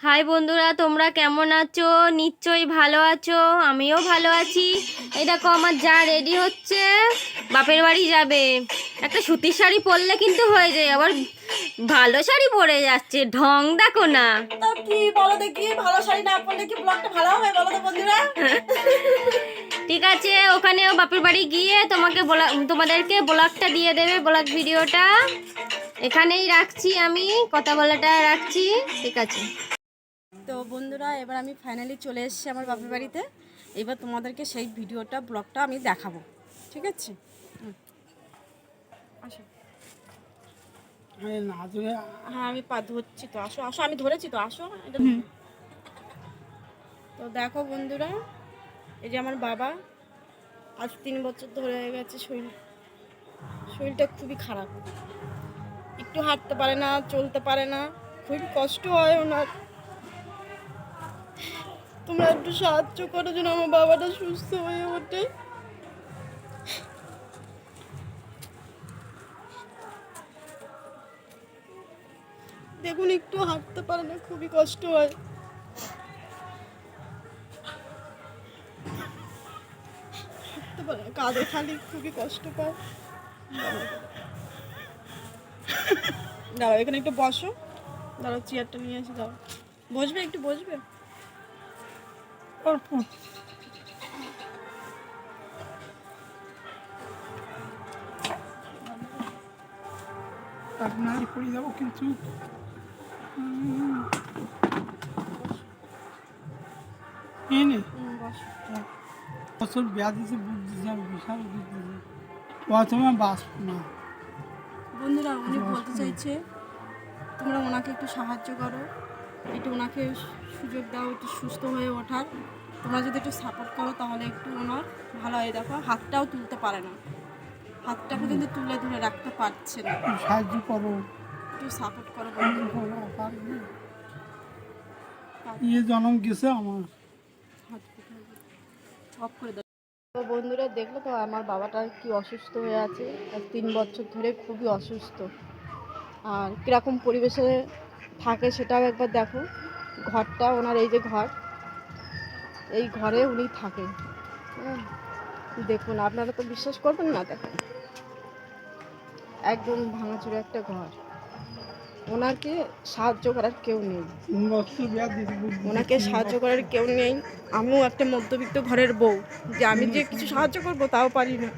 High বন্ধুরা, তোমরা কেমন আছো? নিশ্চয়ই ভালো আছো, আমিও ভালো আছি। এই দেখো আমার যা রেডি হচ্ছে, বাপের বাড়ি যাবে। একটা সুতির শাড়ি পরলে কিন্তু হয়ে যায়, আবার ভালো শাড়ি পরে যাচ্ছে, ঢং দেখো না। তো কি বলো দেখি, ভালো শাড়ি না পরলে কি ব্লগটা ভালো হবে বলো তো বন্ধুরা? ঠিক আছে, ওখানেও বাপের বাড়ি গিয়ে তোমাদেরকে ব্লগটা দিয়ে দেবে, ব্লগ ভিডিওটা। এখানেই রাখছি, আমি কথা বলাটা রাখছি, ঠিক আছে। তো বন্ধুরা, এবার আমি ফাইনালি চলে এসেছি আমার বাপের বাড়িতে। এবার তোমাদেরকে সেই ভিডিওটা ব্লগটা আমি দেখাবো, ঠিক আছে? আসো। হ্যাঁ, আমি পা ধরছি তো, আসো আসো, আমি ধরেছি তো, আসো। তো দেখো বন্ধুরা, এই যে আমার বাবা, আজ 3 বছর ধরে হয়ে গেছে, শরীরটা খুবই খারাপ, একটু হাঁটতে পারে না, চলতে পারে না, খুব কষ্ট হয় ওনার। তোমরা একটু সাহায্য করো যেন আমার বাবাটা সুস্থ হয়ে ওঠে। দেখুন, একটু হাঁটতে পারে না, খুবই কষ্ট হয়। হাঁটতে পারে না, কাঁধে খালি, খুবই কষ্ট পায়। দাঁড়াও, এখানে একটু বসো, দাঁড়াও, চেয়ারটা নিয়ে এসে দাও, বসবে, একটু বসবে। আপনার পড়ে যাবো কিন্তু বসো। বছর ব্যাধ দিয়েছে, বুক দিয়েছে, আমি বিশাল বুক দিয়েছে, প্রথমে বাঁচব না। বন্ধুরা, উনি বলতে চাইছে তোমরা ওনাকে একটু সাহায্য করো, একটু ওনাকে সুযোগ দাও একটু সুস্থ হয়ে ওঠার। তোমরা যদি একটু সাপোর্ট করো তাহলে একটু ওনার ভালো হয়। দেখো, হাতটাও তুলতে পারে না, হাতটাকে কিন্তু তুলে ধরে রাখতে পারছে না। একটু সাহায্য করো, একটু সাপোর্ট করো সাহায্য করো, পারবে। ইয়ে জন্ম গেছে আমার। অফ করে দাও। তো বন্ধুরা, দেখলো তো আমার বাবাটা কি অসুস্থ হয়ে আছে, আর 3 বছর ধরে খুবই অসুস্থ। আর কীরকম পরিবেশে থাকে সেটাও একবার দেখো। ঘরটা ওনার, এই যে ঘর, এই ঘরে উনি থাকেন। হ্যাঁ, দেখুন, আপনারা তো বিশ্বাস করবেন না, দেখুন একদম ভাঙাচোরা একটা ঘর। ওনাকে সাহায্য করার কেউ নেই, 3 বছর ব্যাধ দিয়েছে, বুক দিয়েছে, ওনাকে 3 সাহায্য বছর। করার কেউ নেই। আমিও একটা মধ্যবিত্ত ঘরের বউ, যে আমি যে কিছু সাহায্য করবো তাও পারি না।